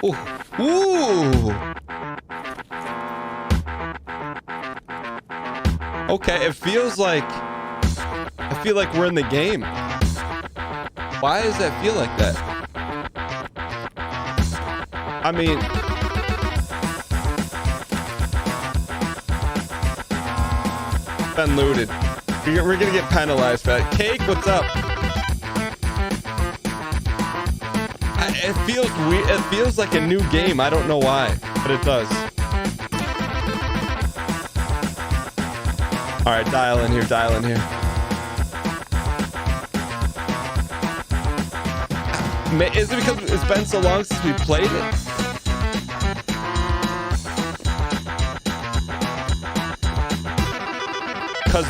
Ooh. Ooh. Okay, it feels like I feel like we're in the game. Why does that feel like that? I mean, been looted. We're gonna get penalized for that. Cake, what's up? It feels weird. It feels like a new game. I don't know why, but it does. All right, dial in here. Dial in here. Is it because it's been so long since we played it? Because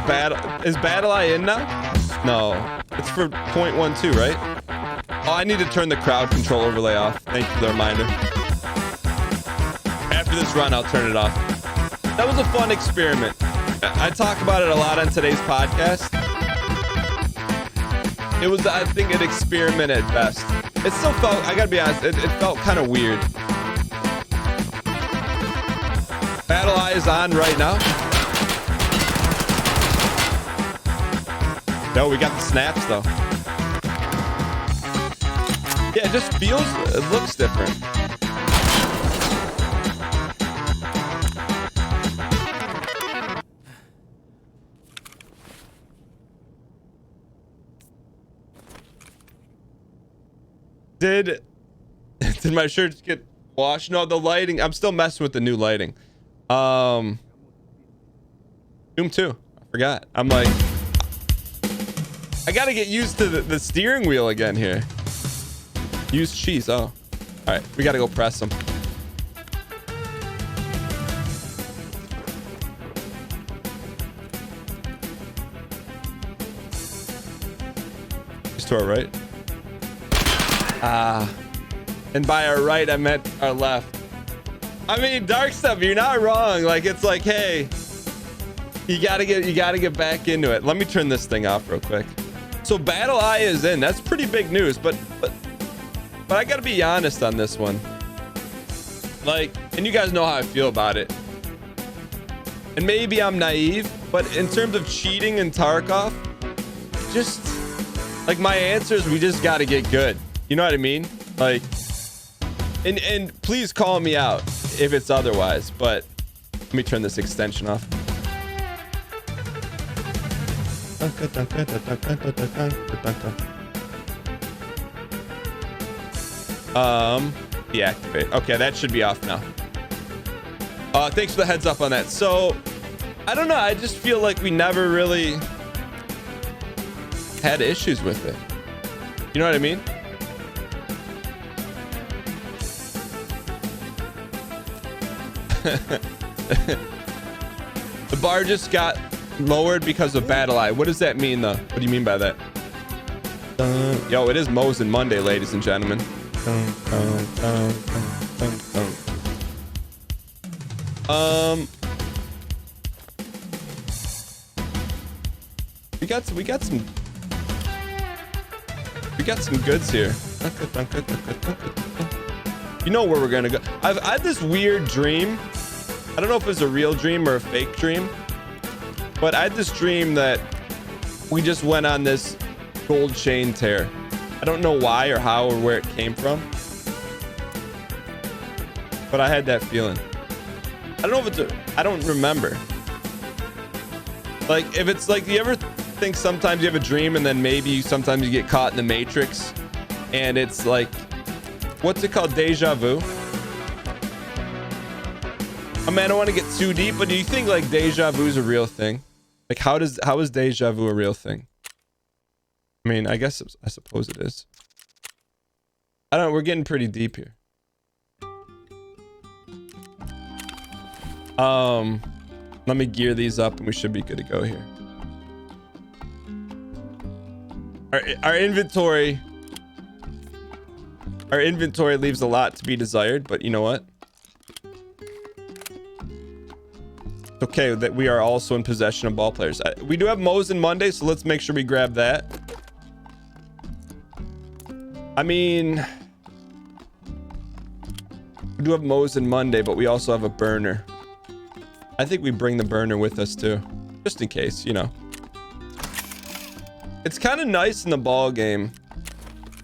is Battle Eye in now? No, it's for 0.12, right? Oh, I need to turn the crowd control overlay off. Thank you for the reminder. After this run, I'll turn it off. That was a fun experiment. I talk about it a lot on today's podcast. It was, I think, an experiment at best. It still felt, I gotta be honest, it felt kind of weird. Battle Eye is on right now. No, we got the snaps though. Yeah, it just feels, it looks different. Did my shirts get washed? No, the lighting. I'm still messing with the new lighting. Doom 2. I forgot. I'm like, I gotta get used to the steering wheel again here. Use cheese. Oh, all right. We gotta go press them. Just to our right. And by our right, I meant our left. I mean, Dark Stuff, you're not wrong. Like, it's like, hey, you gotta get back into it. Let me turn this thing off real quick. So Battle Eye is in. That's pretty big news, but I gotta be honest on this one. Like, and you guys know how I feel about it. And maybe I'm naive, but in terms of cheating in Tarkov, just like my answer is we just gotta get good. You know what I mean? Like, and please call me out if it's otherwise, but let me turn this extension off. Deactivate. Okay, that should be off now. Thanks for the heads up on that. So, I don't know. I just feel like we never really had issues with it. You know what I mean? The bar just got lowered because of Battle Eye. What does that mean, though? What do you mean by that? Yo, it is Mosin Monday, ladies and gentlemen. We got some goods here. You know where we're gonna go. I had this weird dream. I don't know if it was a real dream or a fake dream, but I had this dream that we just went on this gold chain tear. I don't know why or how or where it came from, but I had that feeling. I don't know if I don't remember. Like, if it's like, you ever think sometimes you have a dream and then maybe sometimes you get caught in the Matrix and it's like, what's it called? Deja vu? I mean, I don't want to get too deep, but do you think like deja vu is a real thing? Like, how is deja vu a real thing? I mean, I suppose it is. I don't know. We're getting pretty deep here. Let me gear these up and we should be good to go here. Our inventory leaves a lot to be desired, but you know what? It's okay that we are also in possession of ball players. We do have Mosin Monday, so let's make sure we grab that. I mean, We do have Moe's and Monday, but we also have a burner. I think we bring the burner with us too, just in case, you know. It's kind of nice in the ball game.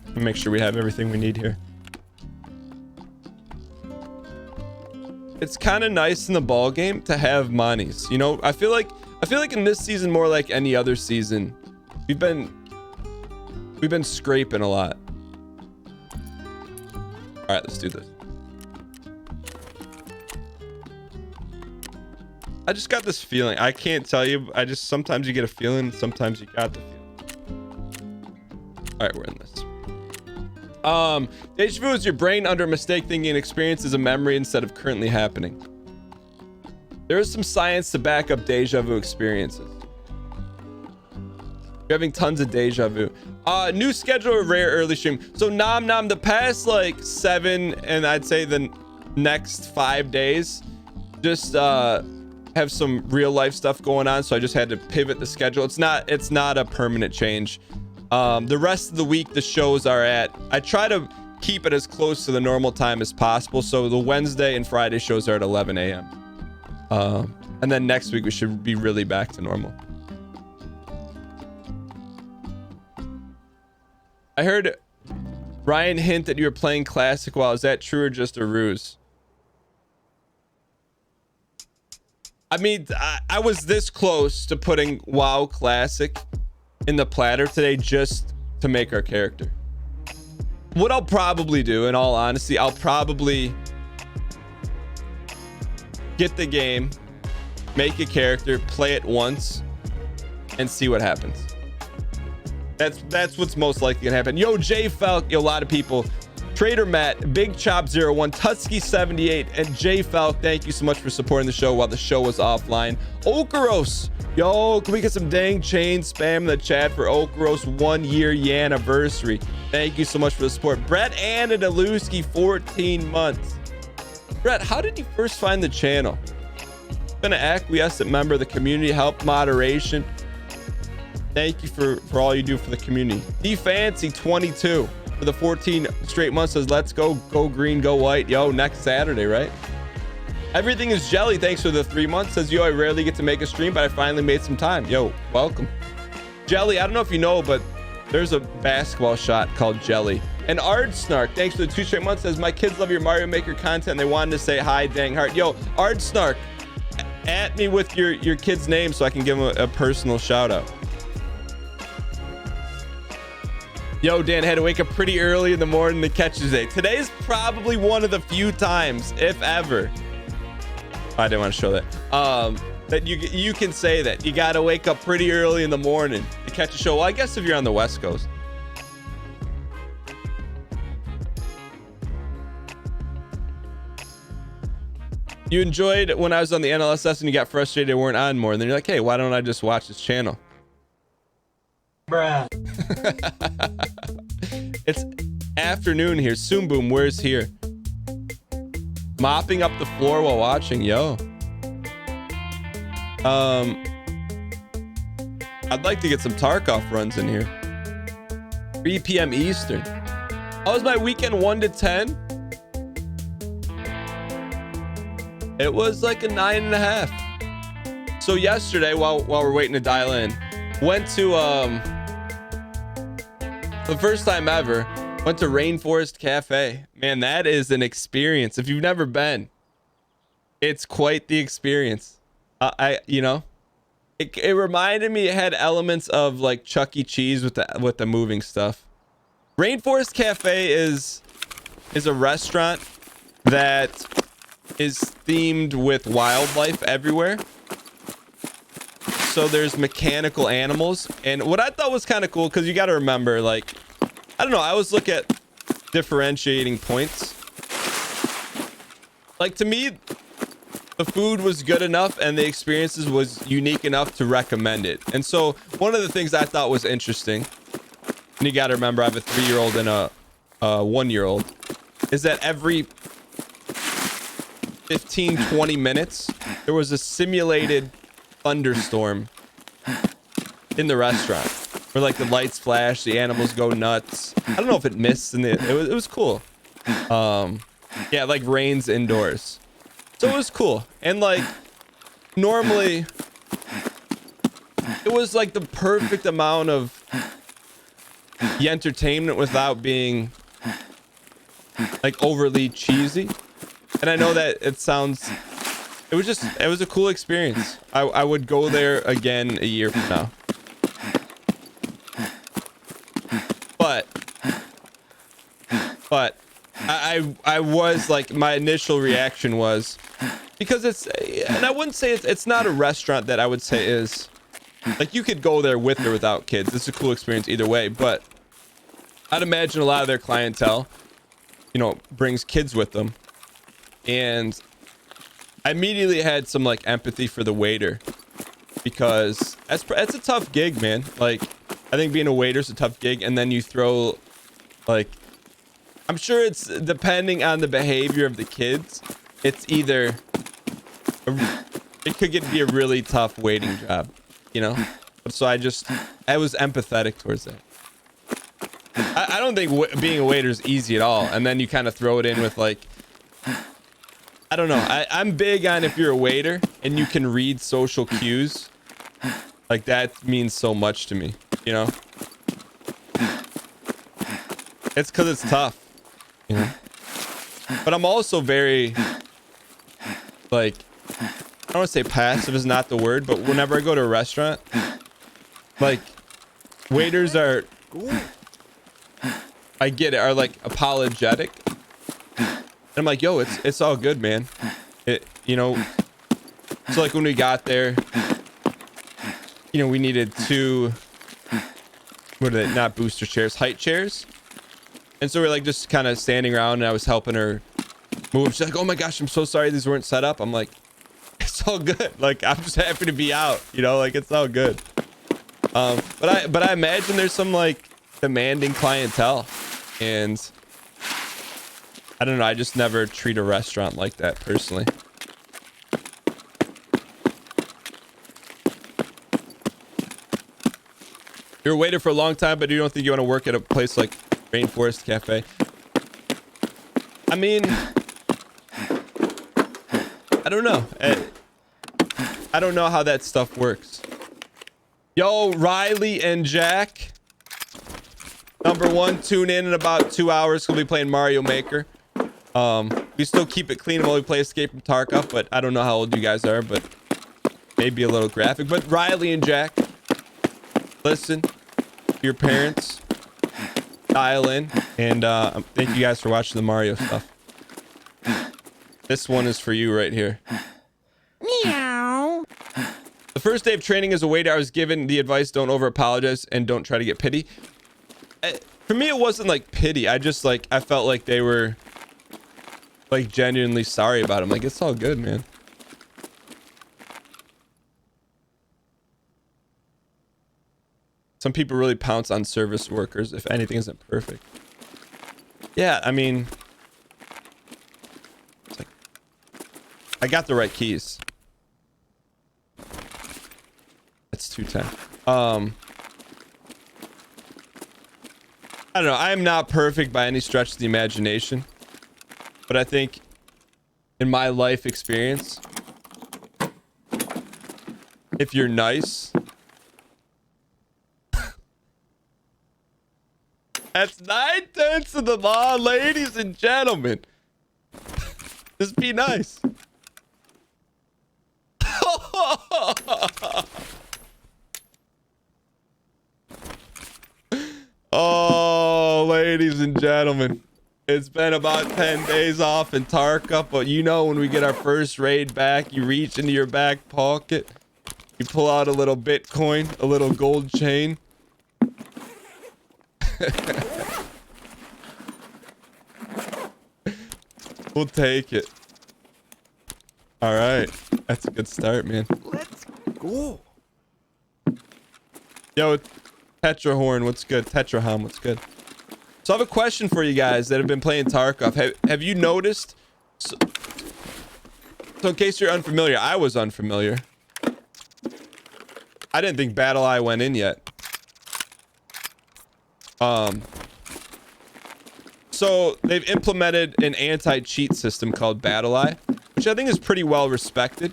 Let me make sure we have everything we need here. It's kind of nice in the ball game to have monies. You know, I feel like in this season, more like any other season, we've been scraping a lot. All right, let's do this. I just got this feeling. I can't tell you. Sometimes you get a feeling, sometimes you got the feeling. All right, we're in this. Deja vu is your brain under mistake thinking an experience is a memory instead of currently happening. There is some science to back up deja vu experiences. You're having tons of deja vu. New schedule of rare early stream. So Nom Nom, the past like 7 and I'd say the next 5 days, just have some real life stuff going on. So I just had to pivot the schedule. It's not a permanent change. The rest of the week, the shows are I try to keep it as close to the normal time as possible. So the Wednesday and Friday shows are at 11 a.m. And then next week, we should be really back to normal. I heard Ryan hint that you were playing Classic while. Is that true or just a ruse? I mean, I was this close to putting WoW Classic in the platter today just to make our character. What I'll probably do, in all honesty, I'll probably get the game, make a character, play it once, and see what happens. That's what's most likely gonna happen. Yo, Jay Falk, yo, a lot of people. Trader Matt, Big Chop 01, Tusky 78, and Jay Falk, thank you so much for supporting the show while the show was offline. Okaros, yo, can we get some dang chain spam in the chat for Okaros 1 year anniversary? Thank you so much for the support. Brett Anadeluski, 14 months. Brett, how did you first find the channel? Been an acquiescent member of the community, help moderation. Thank you for all you do for the community. D-Fancy 22 for the 14 straight months says, let's go green, go white. Yo, next Saturday, right? Everything is jelly. Thanks for the 3 months. Says, yo, I rarely get to make a stream, but I finally made some time. Yo, welcome. Jelly, I don't know if you know, but there's a basketball shot called Jelly. And Ard Snark, thanks for the 2 straight months, says, my kids love your Mario Maker content. They wanted to say hi, dang heart. Yo, Ard Snark, at me with your kid's name so I can give him a personal shout out. Yo, Dan, had to wake up pretty early in the morning to catch today. Today's probably one of the few times, if ever. I didn't want to show that. That you can say that. You got to wake up pretty early in the morning to catch a show. Well, I guess if you're on the West Coast. You enjoyed when I was on the NLSS and you got frustrated it weren't on more. And then you're like, hey, why don't I just watch this channel? Bruh. It's afternoon here. Soon Boom, where's here? Mopping up the floor while watching. Yo. I'd like to get some Tarkov runs in here. 3 p.m. Eastern. How was my weekend? 1 to 10? It was like a 9.5. So yesterday, while we're waiting to dial in, went to the first time ever, went to Rainforest Cafe. Man, that is an experience. If you've never been, it's quite the experience. It reminded me, it had elements of like Chuck E. Cheese with the moving stuff. Rainforest Cafe is a restaurant that is themed with wildlife everywhere. So there's mechanical animals, and what I thought was kind of cool, because you got to remember, like, I don't know, I always look at differentiating points. Like, to me, the food was good enough and the experiences was unique enough to recommend it. And so one of the things I thought was interesting, and you got to remember I have a 3-year-old and a 1-year-old, is that every 15-20 minutes there was a simulated thunderstorm in the restaurant where like the lights flash, the animals go nuts. I don't know if it missed, and it was cool. Yeah, like rains indoors. So it was cool. And like normally it was like the perfect amount of the entertainment without being like overly cheesy. And I know that it was a cool experience. I would go there again a year from now. But I was like, my initial reaction was, because and I wouldn't say it's not a restaurant that I would say is like, you could go there with or without kids. It's a cool experience either way, but I'd imagine a lot of their clientele, you know, brings kids with them. And I immediately had some like empathy for the waiter, because that's a tough gig, man. Like, I think being a waiter is a tough gig. And then you throw like, I'm sure it's depending on the behavior of the kids. It's either it could be a really tough waiting job, you know? So I was empathetic towards that. I don't think being a waiter is easy at all. And then you kind of throw it in with like, I don't know. I'm big on, if you're a waiter and you can read social cues, like that means so much to me, you know? It's because it's tough, you know? But I'm also very, like, I don't want to say passive is not the word, but whenever I go to a restaurant, like, waiters are, I get it, are like apologetic. And I'm like, yo, it's all good, man. You know, so like when we got there, you know, we needed 2, what are they, not booster chairs, height chairs. And so we're like just kind of standing around, and I was helping her move. She's like, oh my gosh, I'm so sorry these weren't set up. I'm like, it's all good. Like, I'm just happy to be out, you know, like it's all good. But I imagine there's some like demanding clientele, and I don't know. I just never treat a restaurant like that personally. You're a waiter for a long time, but you don't think you want to work at a place like Rainforest Cafe? I mean, I don't know. I don't know how that stuff works. Yo, Riley and Jack. Number 1, tune in about 2 hours. We'll be playing Mario Maker. We still keep it clean while we play Escape from Tarkov, but I don't know how old you guys are, but maybe a little graphic. But Riley and Jack, listen, your parents, dial in, and thank you guys for watching the Mario stuff. This one is for you right here. Meow. The first day of training as a waiter, I was given the advice, don't over apologize and don't try to get pity. For me, it wasn't like pity. I just like, I felt like they were like genuinely sorry about him. Like, it's all good, man. Some people really pounce on service workers if anything isn't perfect. Yeah, I mean, it's like, I got the right keys. That's 210. I don't know. I am not perfect by any stretch of the imagination, but I think in my life experience, if you're nice, that's 9/10 of the law, ladies and gentlemen. Just be nice. Oh, ladies and gentlemen, it's been about 10 days off in Tarkov, but you know, when we get our first raid back, you reach into your back pocket, you pull out a little Bitcoin, a little gold chain. We'll take it. All right, that's a good start, man. Let's go. Yo, Tetrahorn, what's good? Tetraham, what's good? So I have a question for you guys that have been playing Tarkov. Have you noticed? So in case you're unfamiliar, I was unfamiliar. I didn't think Battle Eye went so they've implemented an anti-cheat system called Battle Eye, which I think is pretty well respected.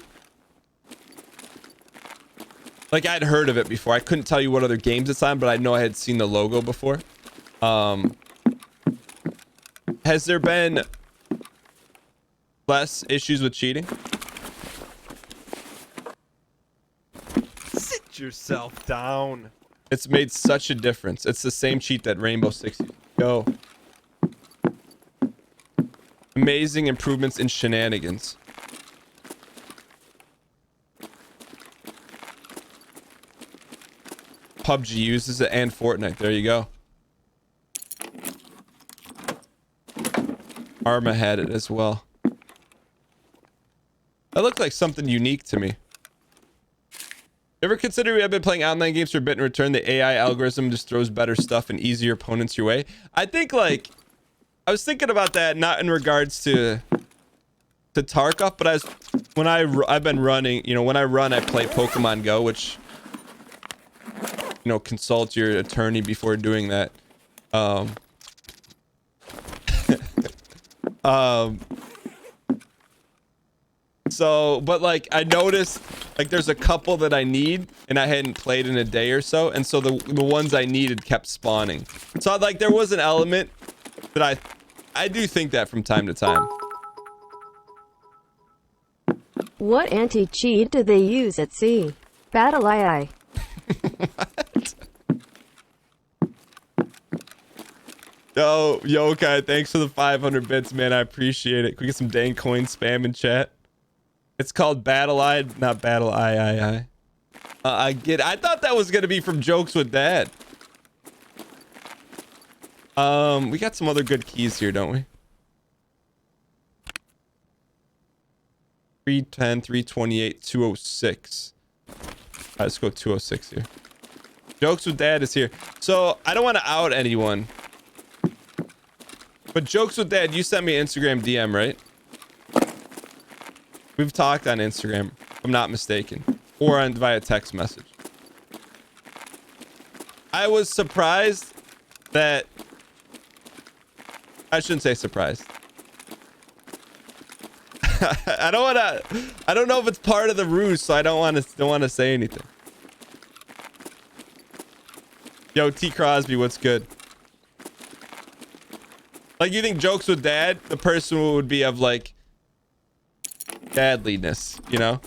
Like, I'd heard of it before. I couldn't tell you what other games it's on, but I know I had seen the logo before. Has there been less issues with cheating? Sit yourself down. It's made such a difference. It's the same cheat that Rainbow Six used. Go. Amazing improvements in shenanigans. PUBG uses it and Fortnite. There you go. Arma had it as well. That looked like something unique to me. Ever consider we have been playing online games for a bit in return? The AI algorithm just throws better stuff and easier opponents your way. I think, like, I was thinking about that, not in regards to Tarkov, but I've been running, you know, when I run, I play Pokemon Go, which, you know, consult your attorney before doing that. So, but like, I noticed like there's a couple that I need and I hadn't played in a day or so, and so the ones I needed kept spawning. So like there was an element that I do think that from time to time. What anti-cheat do they use at sea? Battle AI. What? Yo, Yokai, thanks for the 500 bits, man. I appreciate it. Can we get some dang coin spam in chat? It's called Battle Eye, not Battle I. I get it. I thought that was gonna be from Jokes with Dad. We got some other good keys here, don't we? 310, 328, 206. All right, let's go 206 here. Jokes with Dad is here. So I don't want to out anyone, but Jokes with Dad, you sent me an Instagram DM, right? We've talked on Instagram, if I'm not mistaken, or via text message. I was surprised that I shouldn't say surprised. I don't know if it's part of the ruse, so I don't want to say anything. Yo, T Crosby, what's good? Like, you think Jokes with Dad, the person would be of like dadliness, you know?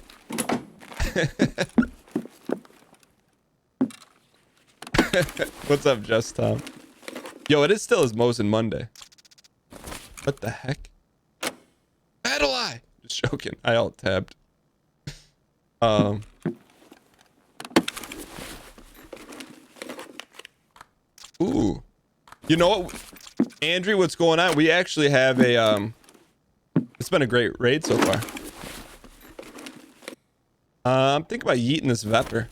What's up, Just Tom? Yo, it is still his Mosin Monday. What the heck? Battle Eye! Just joking. I alt tabbed. Ooh. You know what? Andrew, what's going on? We actually have a it's been a great raid so far. I'm thinking about yeeting this Vepper.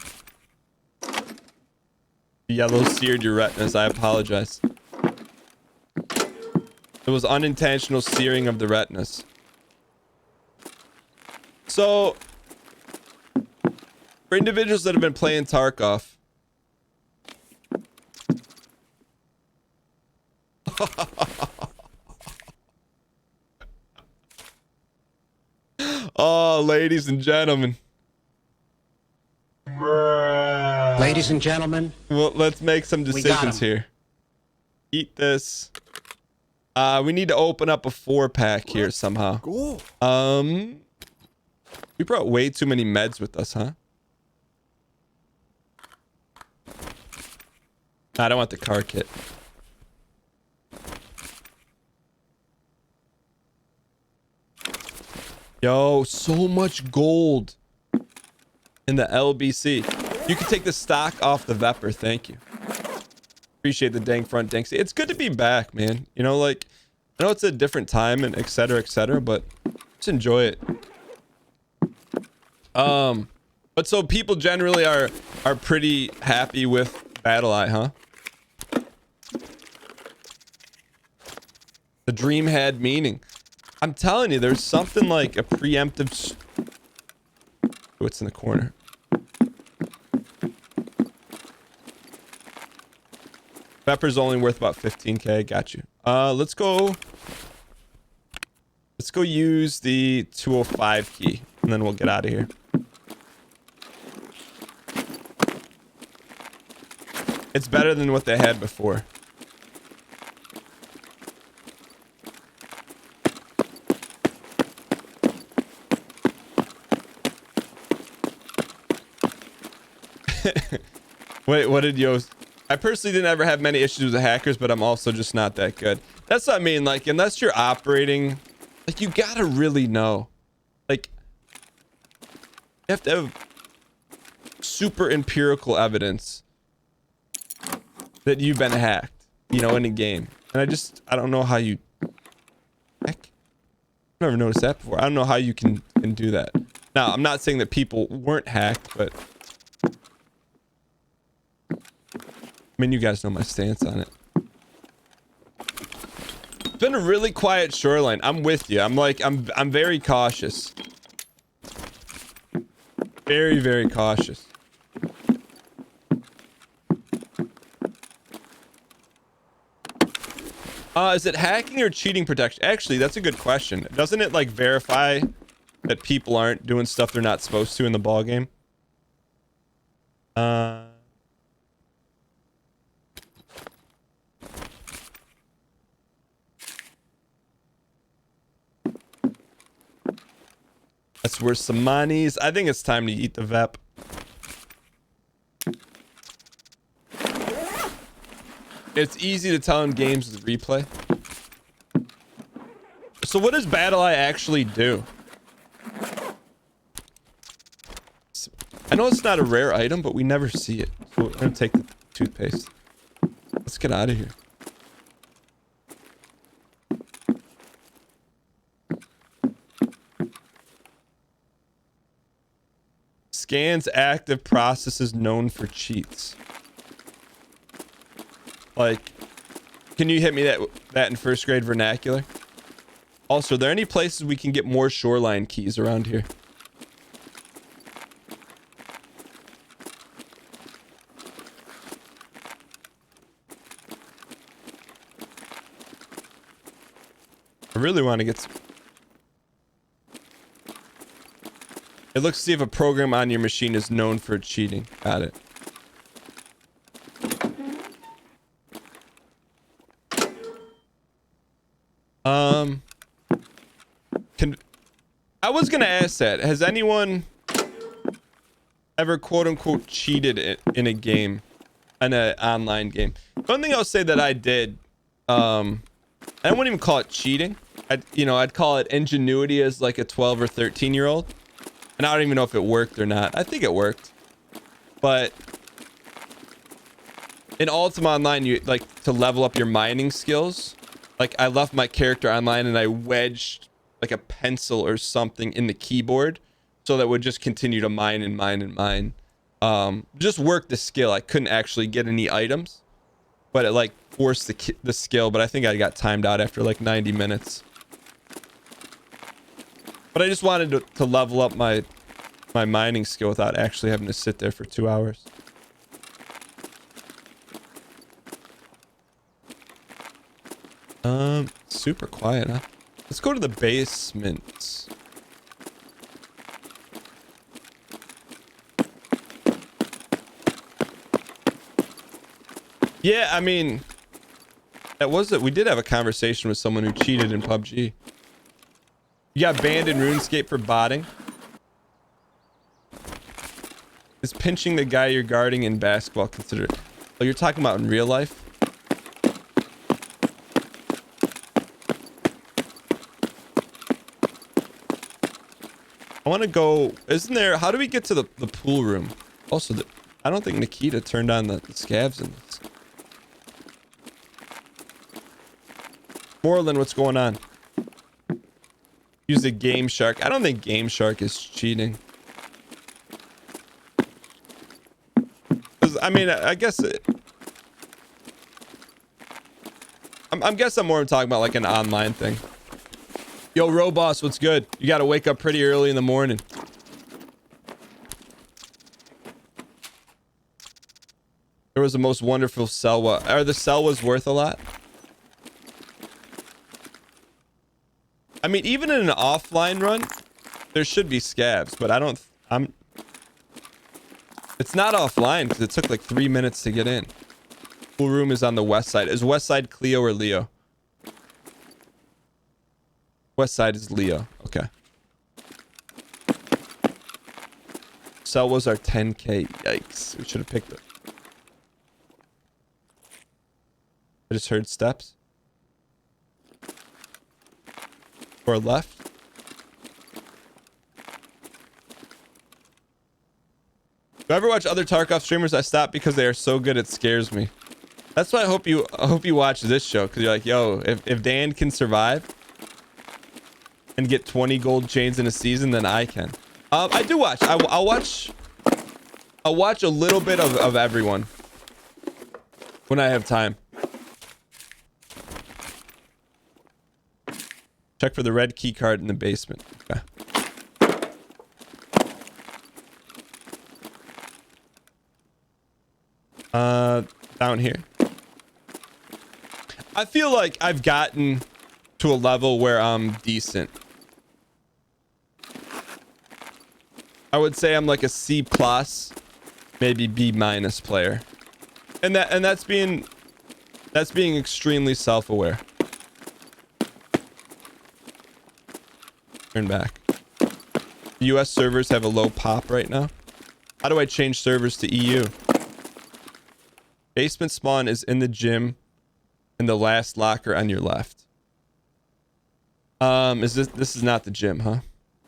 Yellow seared your retinas. I apologize. It was unintentional searing of the retinas. So, for individuals that have been playing Tarkov, oh, ladies and gentlemen. Ladies and gentlemen. Well, let's make some decisions here. Eat this. We need to open up a 4-pack here somehow. We brought way too many meds with us, huh? I don't want the car kit. Yo, so much gold in the LBC. You can take the stock off the Vepper. Thank you. Appreciate the dang front dank. It's good to be back, man. You know, like, I know it's a different time and et cetera, but just enjoy it. But so people generally are pretty happy with Battle Eye, huh? The dream had meaning. I'm telling you, there's something like a preemptive. What's in the corner? Pepper's only worth about 15k. Got you. Let's go use the 205 key, and then we'll get out of here. It's better than what they had before. Wait, what did Yo... I personally didn't ever have many issues with hackers, but I'm also just not that good. That's what I mean. Like, unless you're operating... Like, you gotta really know. Like, you have to have super empirical evidence that you've been hacked, you know, in a game. And I don't know how you... Heck. I've never noticed that before. I don't know how you can do that. Now, I'm not saying that people weren't hacked, but... I mean, you guys know my stance on it. It's been a really quiet shoreline. I'm with you. I'm very cautious. Very, very cautious. Is it hacking or cheating protection? Actually, that's a good question. Doesn't it like verify that people aren't doing stuff they're not supposed to in the ball game? That's worth some monies. I think it's time to eat the VEP. It's easy to tell in games with replay. So what does Battle Eye actually do? I know it's not a rare item, but we never see it. So we're gonna take the toothpaste. Let's get out of here. Scans active processes known for cheats. Like, can you hit me that in first grade vernacular? Also, are there any places we can get more shoreline keys around here? I really want to get some. It looks to see if a program on your machine is known for cheating. Got it. I was gonna ask that. Has anyone ever quote unquote cheated in a game, in an online game? One thing I'll say that I did, I wouldn't even call it cheating. I'd call it ingenuity as like a 12 or 13-year-old. And I don't even know if it worked or not. I think it worked. But in Ultima Online, you like to level up your mining skills. Like I left my character online and I wedged like a pencil or something in the keyboard so that it would just continue to mine and mine and mine. Just work the skill. I couldn't actually get any items, but it like forced the skill. But I think I got timed out after like 90 minutes. But I just wanted to level up my mining skill without actually having to sit there for 2 hours. Super quiet, huh? Let's go to the basement. Yeah, I mean, that was it. We did have a conversation with someone who cheated in PUBG. You got banned in RuneScape for botting. Is pinching the guy you're guarding in basketball considered? Oh, you're talking about in real life? I want to go. Isn't there? How do we get to the pool room? Also, I don't think Nikita turned on the scavs in this. Moreland, what's going on? Use the Game Shark. I don't think Game Shark is cheating. I mean, I guess I'm guessing more talking about like an online thing. Yo, Roboss, what's good? You got to wake up pretty early in the morning. There was the most wonderful Selwa. Are the Selwas worth a lot? I mean, even in an offline run, there should be scavs, but it's not offline because it took like 3 minutes to get in. Pool room is on the west side. Is west side Cleo or Leo? West side is Leo. Okay. Cell was our 10K. Yikes. We should have picked it. I just heard steps. Or left. Do I ever watch other Tarkov streamers? I stop because they are so good it scares me. That's why I hope you watch this show, because you're like, yo, if Dan can survive and get 20 gold chains in a season, then I can. I do watch. I'll watch a little bit of everyone when I have time. Check for the red key card in the basement. Okay. Down here. I feel like I've gotten to a level where I'm decent. I would say I'm like a C plus, maybe B minus player, and that's being extremely self-aware. Turn back. US servers have a low pop right now. How do I change servers to EU? Basement spawn is in the gym in the last locker on your left. This is not the gym, huh?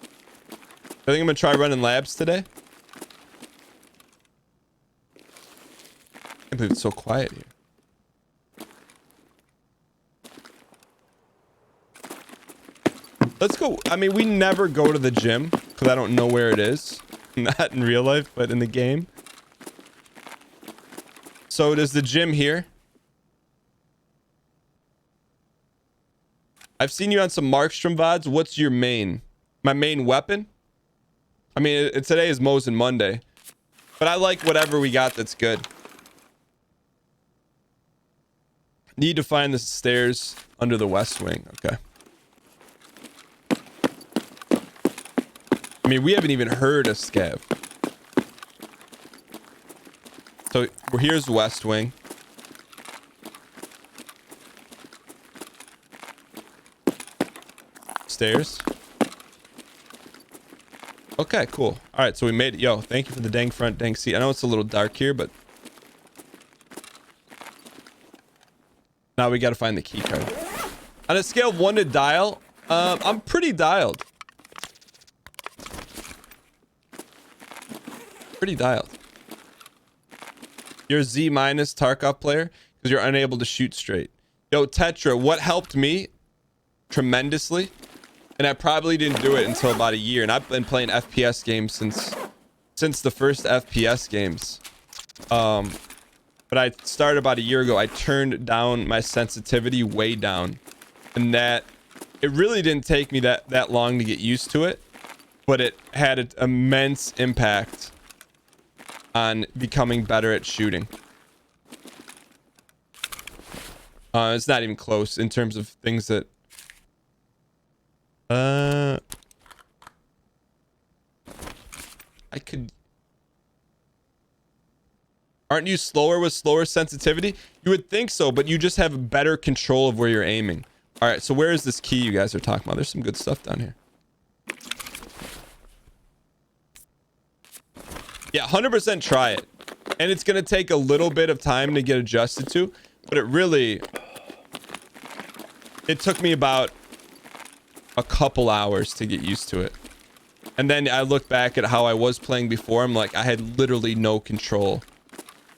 I think I'm gonna try running labs today. I can't believe it's so quiet here. Let's go. I mean, we never go to the gym because I don't know where it is. Not in real life, but in the game. So does the gym here? I've seen you on some Markstrom VODs. What's your main? My main weapon? I mean, today is Mosin Monday. But I like whatever we got that's good. Need to find the stairs under the west wing. Okay. I mean, we haven't even heard a scav. So here's west wing. Stairs. Okay, cool. All right, so we made it. Yo, thank you for the dang front, dang seat. I know it's a little dark here, but now we got to find the key card. On a scale of 1 to dial, I'm pretty dialed. Pretty dialed. You're a Z minus Tarkov player because you're unable to shoot straight. Yo, Tetra, what helped me tremendously, and I probably didn't do it until about a year, and I've been playing FPS games since the first FPS games. But I started about a year ago. I turned down my sensitivity way down, and that it really didn't take me that long to get used to it, but it had an immense impact on becoming better at shooting. It's not even close in terms of things that I could. Aren't you slower with slower sensitivity? You would think so, but you just have better control of where you're aiming. All right, so where is this key you guys are talking about? There's some good stuff down here. Yeah, 100% try it. And it's going to take a little bit of time to get adjusted to, but it took me about a couple hours to get used to it. And then I look back at how I was playing before. I'm like, I had literally no control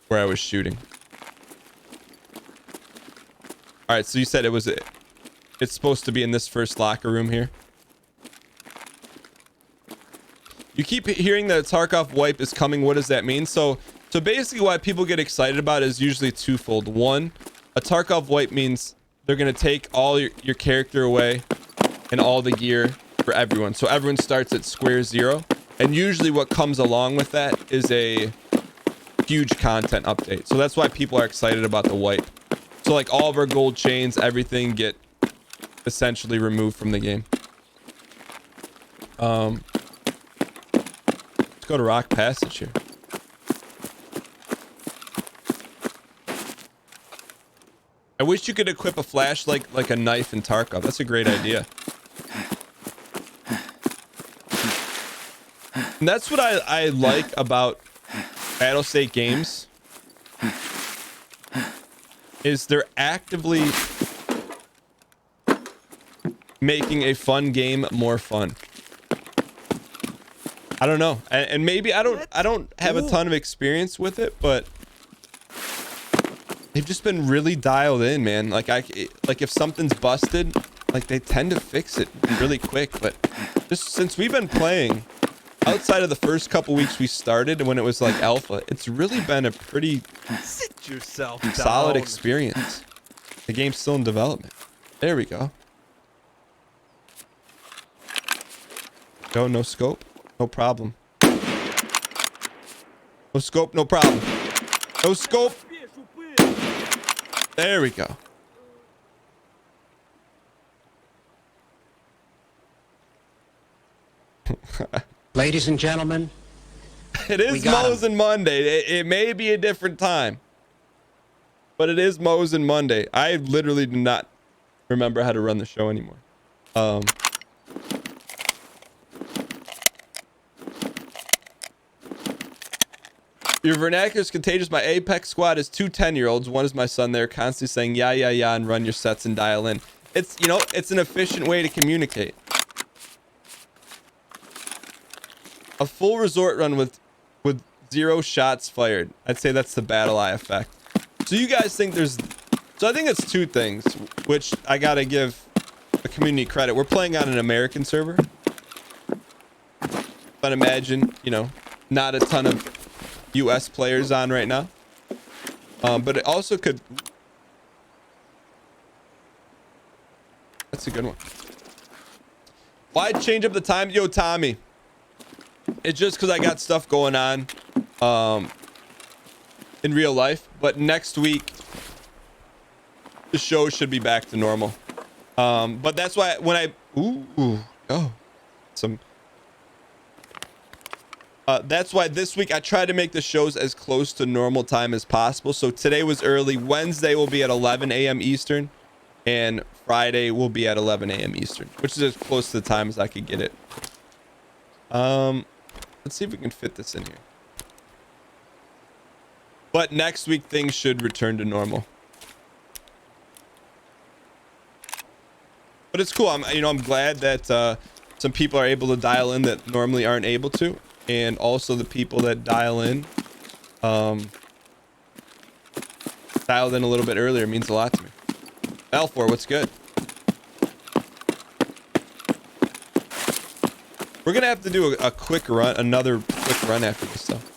where I was shooting. All right, so you said it's supposed to be in this first locker room here. You keep hearing that a Tarkov wipe is coming. What does that mean? So basically what people get excited about is usually twofold. One, a Tarkov wipe means they're going to take all your character away and all the gear for everyone. So everyone starts at square zero. And usually what comes along with that is a huge content update. So that's why people are excited about the wipe. So like all of our gold chains, everything get essentially removed from the game. Let's go to Rock Passage here. I wish you could equip a flashlight like a knife in Tarkov. That's a great idea. And that's what I like about Battlestate games. Is they're actively making a fun game more fun. I don't know. And maybe I don't have a ton of experience with it, but they've just been really dialed in, man. Like if something's busted, like they tend to fix it really quick. But just since we've been playing, outside of the first couple weeks we started when it was like alpha, it's really been a pretty Sit yourself solid down. experience. The game's still in development. There we go. Go, no scope, no problem. No scope, no problem. No scope. There we go. Ladies and gentlemen, It is got Mo's and Monday. It may be a different time, but it is Mo's and Monday. I literally do not remember how to run the show anymore. Your vernacular is contagious. My Apex squad is two 10-year-olds. One is my son. They're constantly saying, yeah, yeah, yeah, and run your sets and dial in. It's, you know, it's an efficient way to communicate. A full resort run with 0 shots fired. I'd say that's the battle eye effect. So you guys think there's... So I think it's two things, which I gotta give a community credit. We're playing on an American server. But imagine, you know, not a ton of US players on right now. But it also could... That's a good one. Why'd change up the time? Yo, Tommy. It's just because I got stuff going on in real life. But next week, the show should be back to normal. But that's why when I... That's why this week I try to make the shows as close to normal time as possible. So today was early. Wednesday will be at 11 a.m. Eastern. And Friday will be at 11 a.m. Eastern, which is as close to the time as I could get it. Let's see if we can fit this in here. But next week things should return to normal. But it's cool. I'm glad that some people are able to dial in that normally aren't able to, and also the people that dial in dialed in a little bit earlier means a lot to me. L4, what's good? We're gonna have to do a quick run, another quick run after this stuff.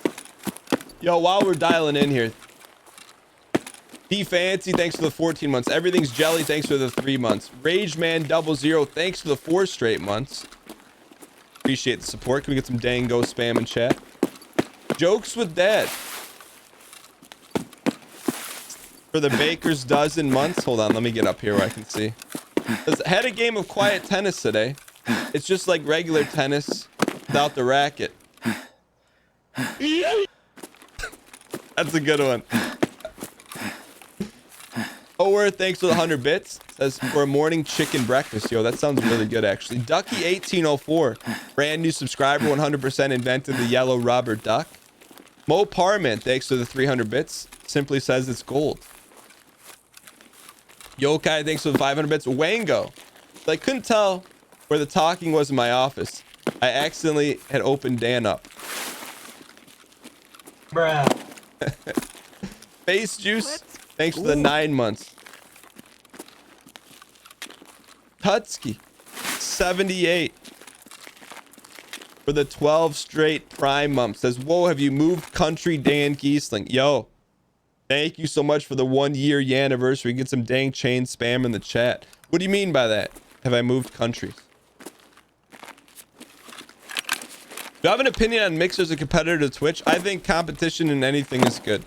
Yo, while we're dialing in here, D Fancy, thanks for the 14 months. Everything's Jelly, thanks for the 3 months. Rage Man 00, thanks for the 4 straight months. Appreciate the support. Can we get some dang go spam in chat? Jokes with Dad. For the Baker's dozen months. Hold on, let me get up here where I can see. Had a game of quiet tennis today. It's just like regular tennis without the racket. That's a good one. Ower, thanks for the 100 bits. Says for a morning chicken breakfast. Yo, that sounds really good, actually. Ducky1804, brand new subscriber, 100% invented the yellow rubber duck. Mo Parman, thanks for the 300 bits. Simply says it's gold. Yokai, thanks for the 500 bits. Wango. So I couldn't tell where the talking was in my office. I accidentally had opened Dan up. bruh. Face Juice, thanks for the 9 months. Tutsky, 78 for the 12 straight prime months. Says, whoa, have you moved country, Dan Giesling? Yo, thank you so much for the 1 year anniversary. Get some dang chain spam in the chat. What do you mean by that? Have I moved countries? Do I have an opinion on Mixer as a competitor to Twitch? I think competition in anything is good.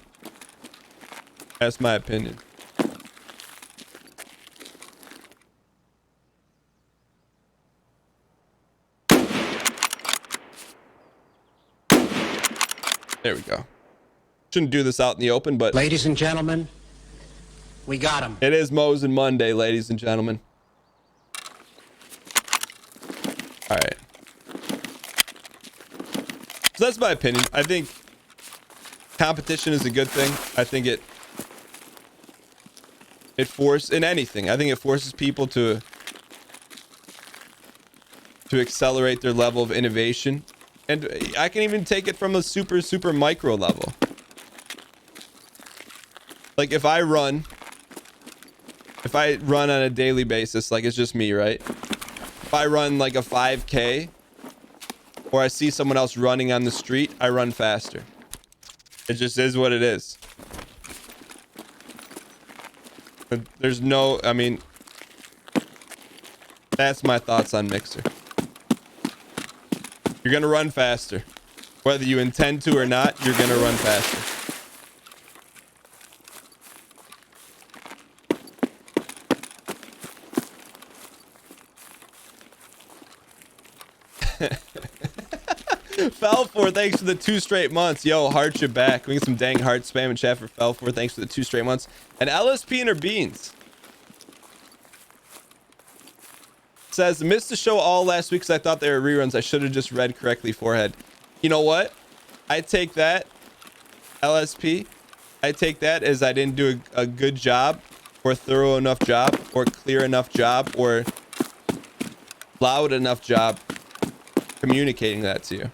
That's my opinion. There we go. Shouldn't do this out in the open, but Ladies and gentlemen, we got him. it is Mo's and Monday, ladies and gentlemen. All right. So that's my opinion. I think competition is a good thing. I think it forces in anything. I think it forces people to accelerate their level of innovation. And I can even take it from a super micro level. Like if I run on a daily basis, like it's just me, right? If I run like a 5K or I see someone else running on the street, I run faster. It just is what it is. There's no, I mean, that's my thoughts on Mixer. You're gonna run faster. Whether you intend to or not, you're gonna run faster. Felfour, thanks for the 2 straight months. Yo, heart you back. We get some dang heart spam in chat for Felfour. Thanks for the 2 straight months. And LSP and her beans says, missed the show all last week because I thought they were reruns. I should have just read correctly forehead. You know what? I take that, LSP. I take that as I didn't do a good job or thorough enough job or clear enough job or loud enough job communicating that to you.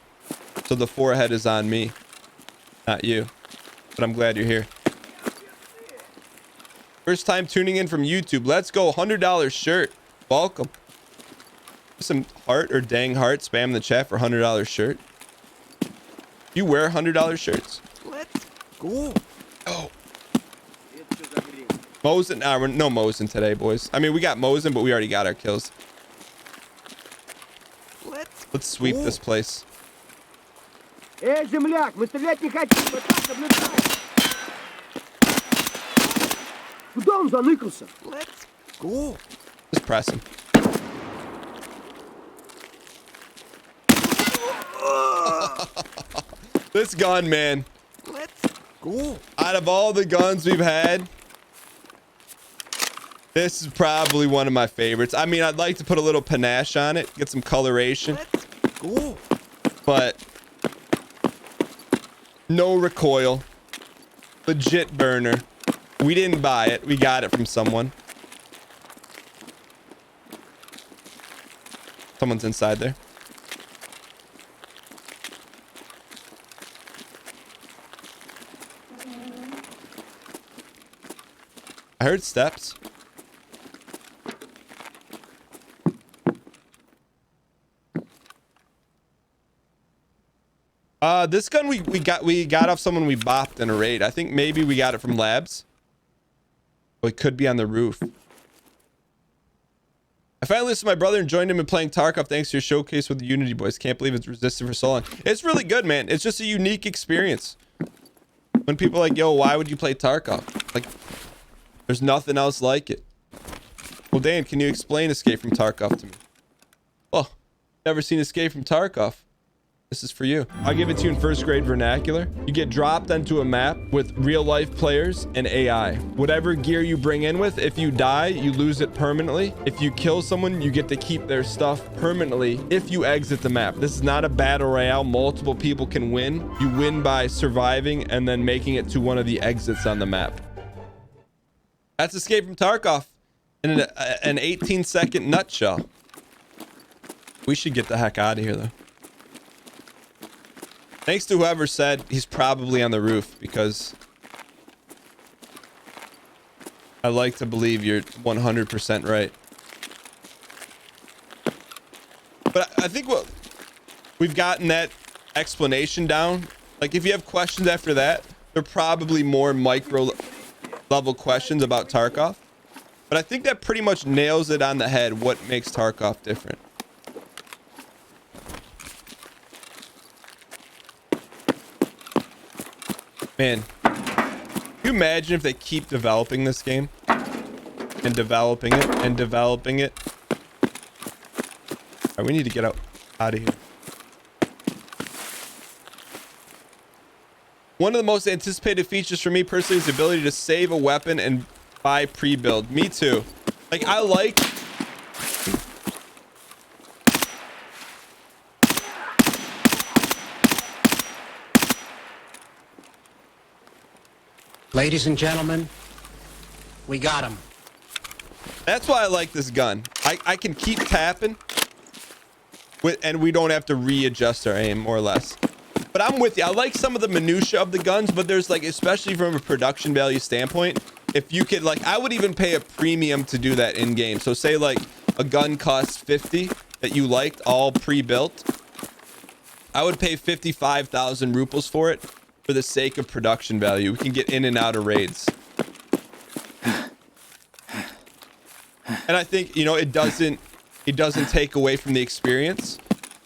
So the forehead is on me, not you. But I'm glad you're here. First time tuning in from YouTube. Let's go. $100 shirt. Welcome. Some heart or dang heart spam in the chat for $100 shirt. You wear $100 shirts? Let's go. Oh. Mosin. No Mosin today, boys. I mean, we got Mosin, but we already got our kills. Let's sweep this place. Эй, земляк, мы стрелять не хотим, мы так наблюдаем. Куда он заныкался? Let's go. Just press him. This gun, man. Let's go. Out of all the guns we've had, this is probably one of my favorites. I mean, I'd like to put a little panache on it, get some coloration. Let's go. But no recoil. Legit burner. We didn't buy it. We got it from someone. Someone's inside there. I heard steps. This gun we got off someone we bopped in a raid. I think maybe we got it from labs. Well, it could be on the roof. I finally listened to my brother and joined him in playing Tarkov thanks to your showcase with the Unity boys. Can't believe it's resisted for so long. It's really good, man. It's just a unique experience. When people are like, yo, why would you play Tarkov? Like, there's nothing else like it. Well, Dan, can you explain Escape from Tarkov to me? Oh, never seen Escape from Tarkov. This is for you. I'll give it to you in first grade vernacular. You get dropped onto a map with real life players and AI. Whatever gear you bring in with, if you die, you lose it permanently. If you kill someone, you get to keep their stuff permanently if you exit the map. This is not a battle royale. Multiple people can win. You win by surviving and then making it to one of the exits on the map. That's Escape from Tarkov in an 18-second nutshell. We should get the heck out of here, though. Thanks to whoever said he's probably on the roof, because I like to believe you're 100% right. But I think we've gotten that explanation down. Like, if you have questions after that, they're probably more micro level questions about Tarkov. But I think that pretty much nails it on the head, what makes Tarkov different. Man, can you imagine if they keep developing this game and developing it and developing it? All right, we need to get out of here. One of the most anticipated features for me personally is the ability to save a weapon and buy pre-build. Me too. Like, I like... Ladies and gentlemen, we got him. That's why I like this gun. I can keep tapping and we don't have to readjust our aim, more or less. But I'm with you. I like some of the minutia of the guns, but there's like, especially from a production value standpoint, if you could, like, I would even pay a premium to do that in game. So say like a gun costs 50 that you liked, all pre-built. I would pay 55,000 rupees for it for the sake of production value. We can get in and out of raids. And I think, you know, it doesn't take away from the experience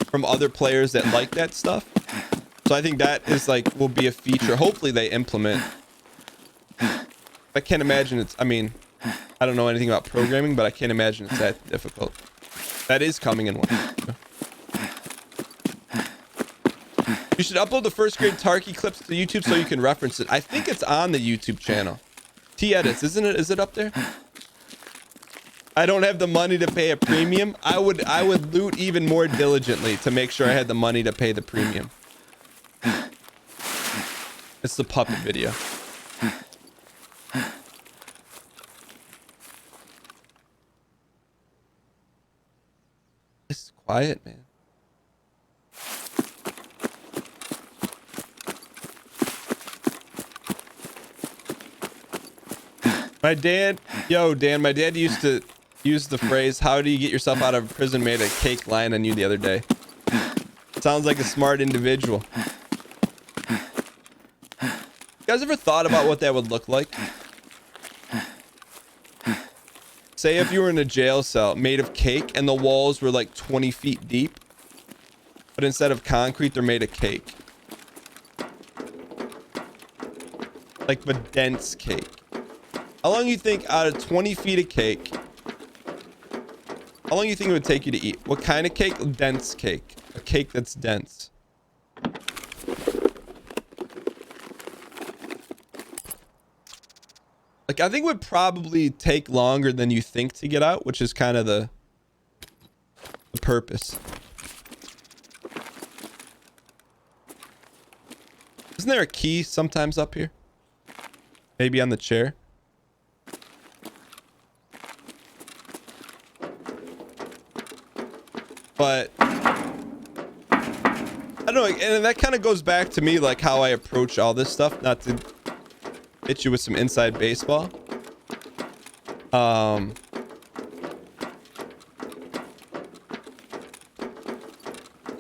from other players that like that stuff. So I think that is like, will be a feature. Hopefully they implement. I can't imagine it's, I mean, I don't know anything about programming, but I can't imagine it's that difficult. That is coming in one. You should upload the first grade Tarky clips to YouTube so you can reference it. I think it's on the YouTube channel. T-Edits, isn't it? Is it up there? I don't have the money to pay a premium. I would loot even more diligently to make sure I had the money to pay the premium. It's the puppet video. It's quiet, man. My dad, Dan, my dad used to use the phrase, "How do you get yourself out of prison?" Made a cake line on you the other day. Sounds like a smart individual. You guys ever thought about what that would look like? Say if you were in a jail cell made of cake and the walls were like 20 feet deep, but instead of concrete, they're made of cake. Like, but dense cake. How long do you think out of 20 feet of cake, how long do you think it would take you to eat? What kind of cake? Dense cake. A cake that's dense. Like, I think it would probably take longer than you think to get out, which is kind of the purpose. Isn't there a key sometimes up here? Maybe on the chair? But I don't know, and that kind of goes back to me, like how I approach all this stuff. Not to hit you with some inside baseball,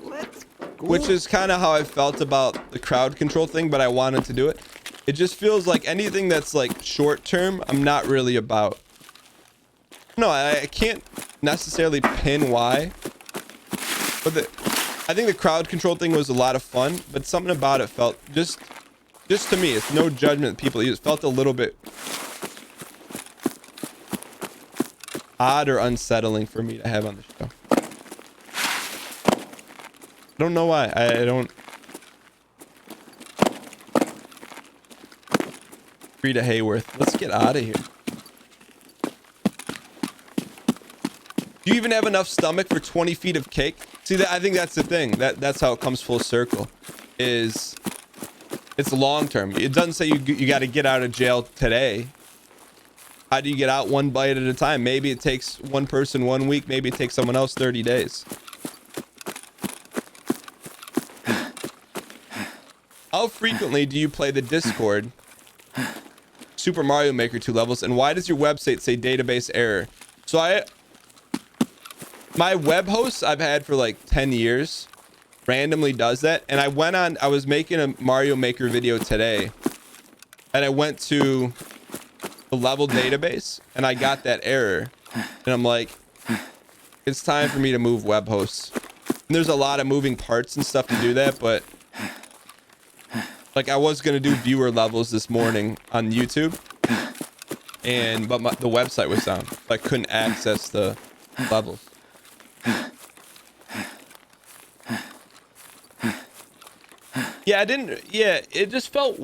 Let's go. which is kind of how I felt about the crowd control thing. But I wanted to do it. It just feels like anything that's like short term, I'm not really about. No, I can't necessarily pin why. But I think the crowd control thing was a lot of fun, but something about it felt just to me, it's no judgment people use, felt a little bit odd or unsettling for me to have on the show. I don't know why. I don't. Rita Hayworth, let's get out of here. Do you even have enough stomach for 20 feet of cake? See, I think that's the thing. That's how it comes full circle. Is it's long term. It doesn't say you got to get out of jail today. How do you get out one bite at a time? Maybe it takes one person 1 week. Maybe it takes someone else 30 days. How frequently do you play the Discord Super Mario Maker 2 levels? And why does your website say database error? So my web host I've had for like 10 years randomly does that. And I was making a Mario Maker video today and I went to the level database and I got that error. And I'm like, it's time for me to move web hosts. And there's a lot of moving parts and stuff to do that, but like I was going to do viewer levels this morning on YouTube but the website was down. I couldn't access the levels. Yeah, I didn't. Yeah, it just felt,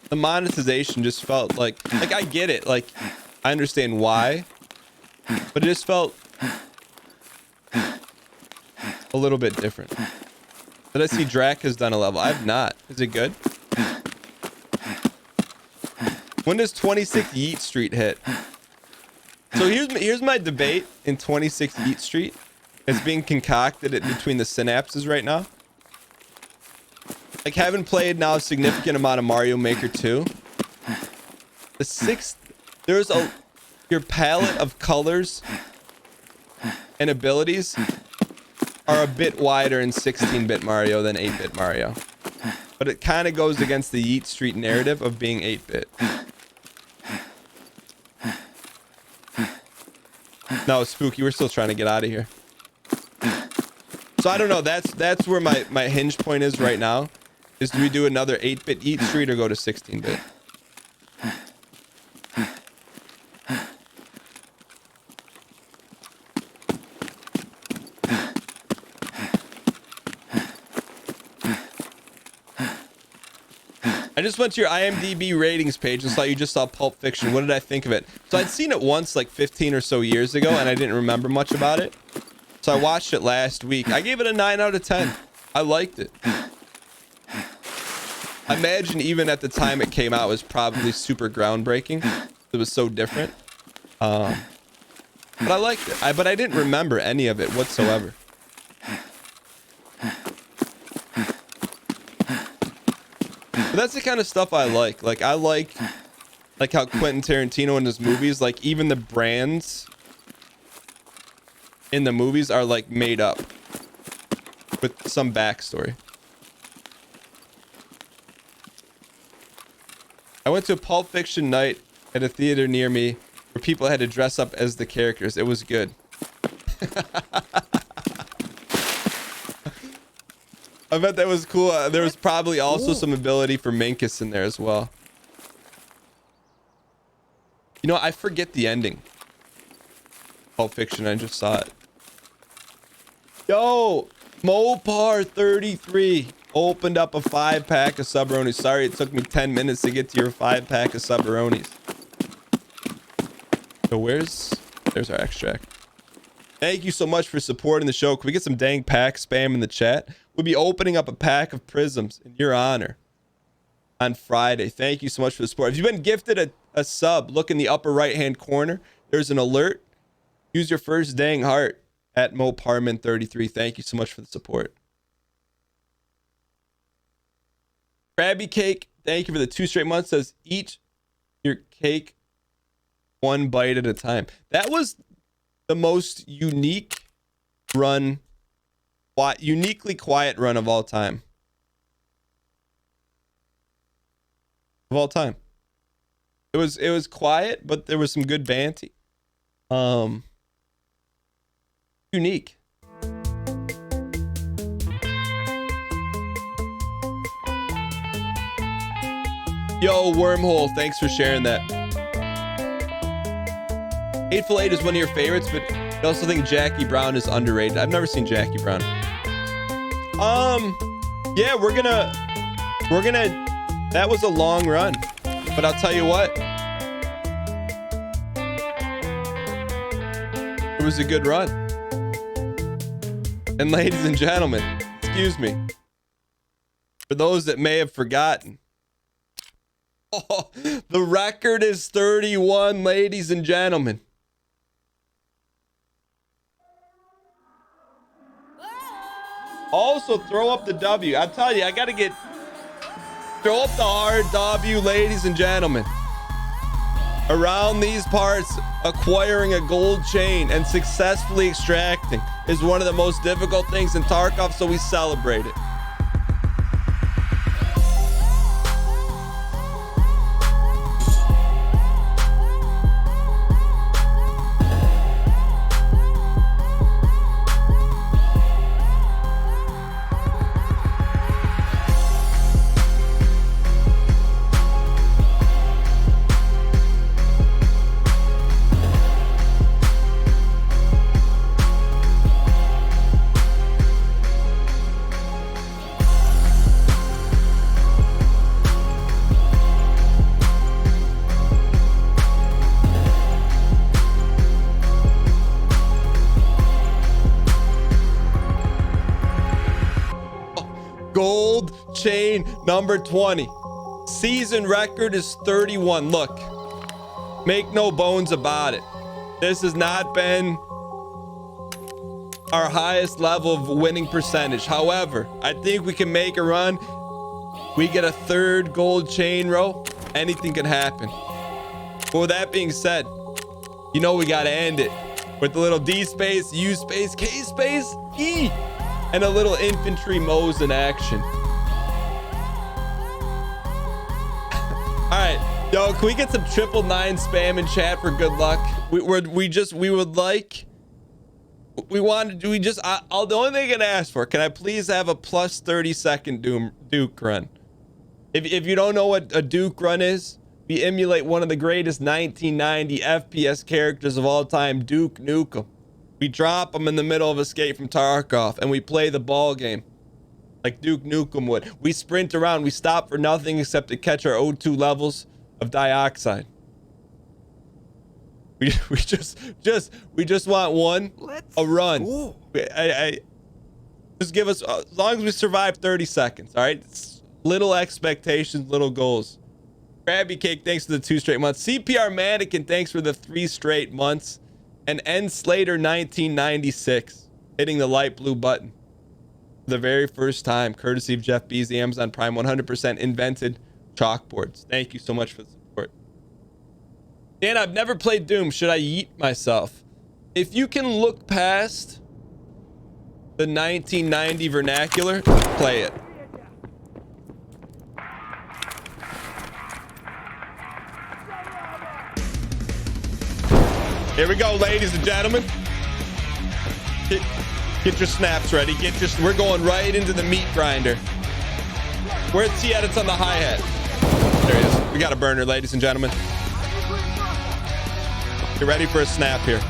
the monetization just felt like I get it. Like, I understand why, but it just felt a little bit different. Did I see Drac has done a level? I have not. Is it good? When does 26 Yeet Street hit? So here's my debate in 26 Yeet Street. It's being concocted between the synapses right now. Like, haven't played now a significant amount of Mario Maker 2. The sixth, your palette of colors and abilities are a bit wider in 16-bit Mario than 8-bit Mario. But it kind of goes against the Yeet Street narrative of being 8-bit. No, Spooky, we're still trying to get out of here. So I don't know, that's where my hinge point is right now. Is do we do another 8-bit Yeet Street or go to 16-bit? I just went to your IMDb ratings page and saw you just saw Pulp Fiction. What did I think of it? So I'd seen it once like 15 or so years ago and I didn't remember much about it. So I watched it last week. I gave it a 9 out of 10. I liked it. I imagine even at the time it came out, it was probably super groundbreaking. It was so different. But I liked it. But I didn't remember any of it whatsoever. But that's the kind of stuff I like. Like, I like how Quentin Tarantino in his movies, like even the brands in the movies are like made up with some backstory. I went to a Pulp Fiction night at a theater near me where people had to dress up as the characters. It was good. I bet that was cool. There was probably also some ability for Minkus in there as well. You know, I forget the ending. Pulp Fiction, I just saw it. Yo, Mopar33 opened up a 5-pack of Subronis. Sorry, it took me 10 minutes to get to your 5-pack of Subronis. So there's our extract. Thank you so much for supporting the show. Can we get some dang pack spam in the chat? We'll be opening up a pack of prisms in your honor on Friday. Thank you so much for the support. If you've been gifted a sub, look in the upper right-hand corner. There's an alert. Use your first dang heart at Moparman33. Thank you so much for the support. Krabby Cake, thank you for the 2 straight months. Says, eat your cake one bite at a time. That was the most uniquely quiet run of all time. Of all time. It was quiet, but there was some good banty. Unique. Yo, Wormhole, thanks for sharing that. Hateful Eight is one of your favorites, but I also think Jackie Brown is underrated. I've never seen Jackie Brown. Yeah, we're gonna, that was a long run, but I'll tell you what, it was a good run. And ladies and gentlemen, excuse me, for those that may have forgotten, oh, the record is 31, ladies and gentlemen. Also, throw up the W. I tell you, I gotta throw up the hard W, ladies and gentlemen. Around these parts, acquiring a gold chain and successfully extracting is one of the most difficult things in Tarkov, so we celebrate it. Gold chain number 20. Season record is 31. Look, make no bones about it. This has not been our highest level of winning percentage. However, I think we can make a run. We get a third gold chain row. Anything can happen. But with that being said, you know we got to end it with a little D space, U space, K space, E, and a little infantry Mo's in action. All right, yo, can we get some 999 spam in chat for good luck? The only thing I can ask for, can I please have a plus 30-second Duke run? If you don't know what a Duke run is, we emulate one of the greatest 1990 FPS characters of all time, Duke Nukem. We drop him in the middle of Escape from Tarkov, and we play the ball game like Duke Nukem would. We sprint around. We stop for nothing except to catch our O2 levels of dioxide. We just want one, a run. Just give us, as long as we survive 30 seconds, all right? Little expectations, little goals. Krabby Cake, thanks for the 2 straight months. CPR Mannequin, thanks for the 3 straight months. And N Slater 1996, hitting the light blue button for the very first time, courtesy of Jeff Beasley, Amazon Prime, 100% invented chalkboards. Thank you so much for the support. Dan, I've never played Doom. Should I yeet myself? If you can look past the 1990 vernacular, play it. Here we go, ladies and gentlemen. Get your snaps ready. We're going right into the meat grinder. Where's he at? It's on the hi-hat. There he is. We got a burner, ladies and gentlemen. Get ready for a snap here.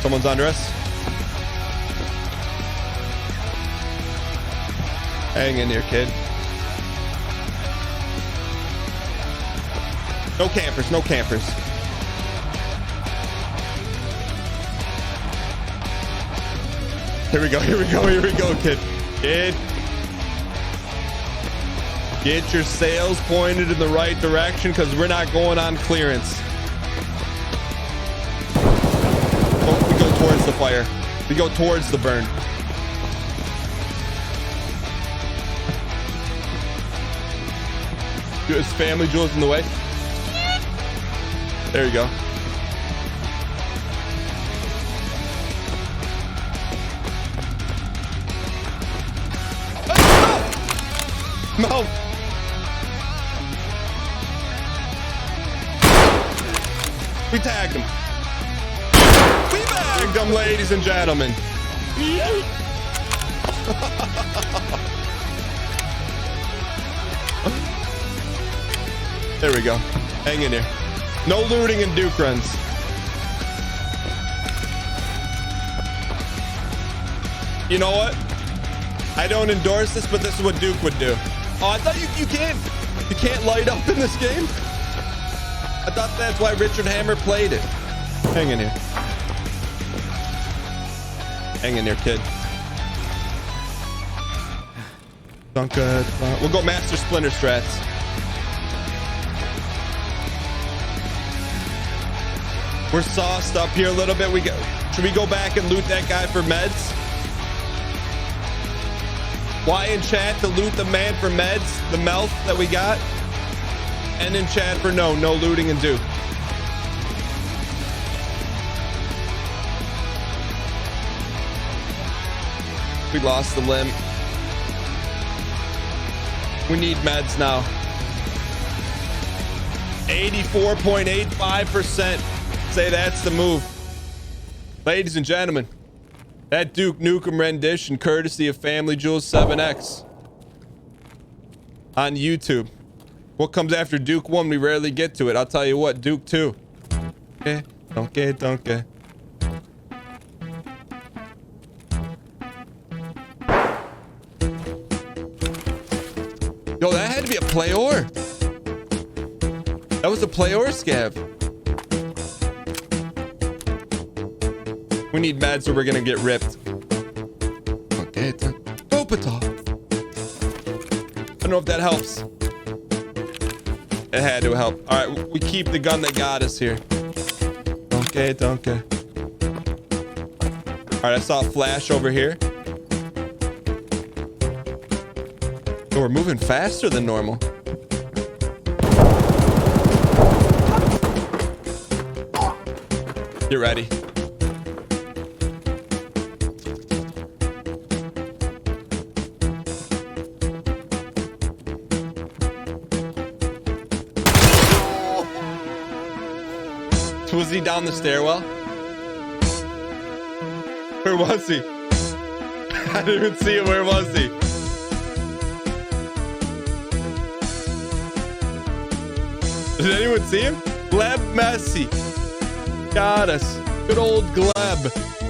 Someone's under us. Hang in here, kid. No campers, no campers. Here we go, kid. Get your sails pointed in the right direction because we're not going on clearance. Oh, we go towards the fire. We go towards the burn. Is family jewels in the way? There you go. No. We tagged him. We bagged him, ladies and gentlemen. There we go. Hang in here. No looting and Duke runs. You know what? I don't endorse this, but this is what Duke would do. Oh, I thought you can't light up in this game. I thought that's why Richard Hammer played it. Hang in here. Hang in here, kid. We'll go Master Splinter strats. We're sauced up here a little bit. Should we go back and loot that guy for meds? Why in chat to loot the man for meds, the mouth that we got? And in chat for no looting and Duke. We lost the limb. We need meds now. 84.85%. Say that's the move. Ladies and gentlemen, that Duke Nukem rendition, courtesy of Family Jewels 7X on YouTube. What comes after Duke 1? We rarely get to it. I'll tell you what, Duke 2. Donkey. Yo, that had to be a playor. That was a playor scav. We need meds or we're gonna get ripped. Okay, Bopata. I don't know if that helps. It had to help. All right, we keep the gun that got us here. Okay, donkey. All right, I saw a flash over here. Oh, we're moving faster than normal. Get ready. Was he down the stairwell? Where was he? I didn't even see him. Where was he? Did anyone see him? Gleb Messi. Got us. Good old Gleb.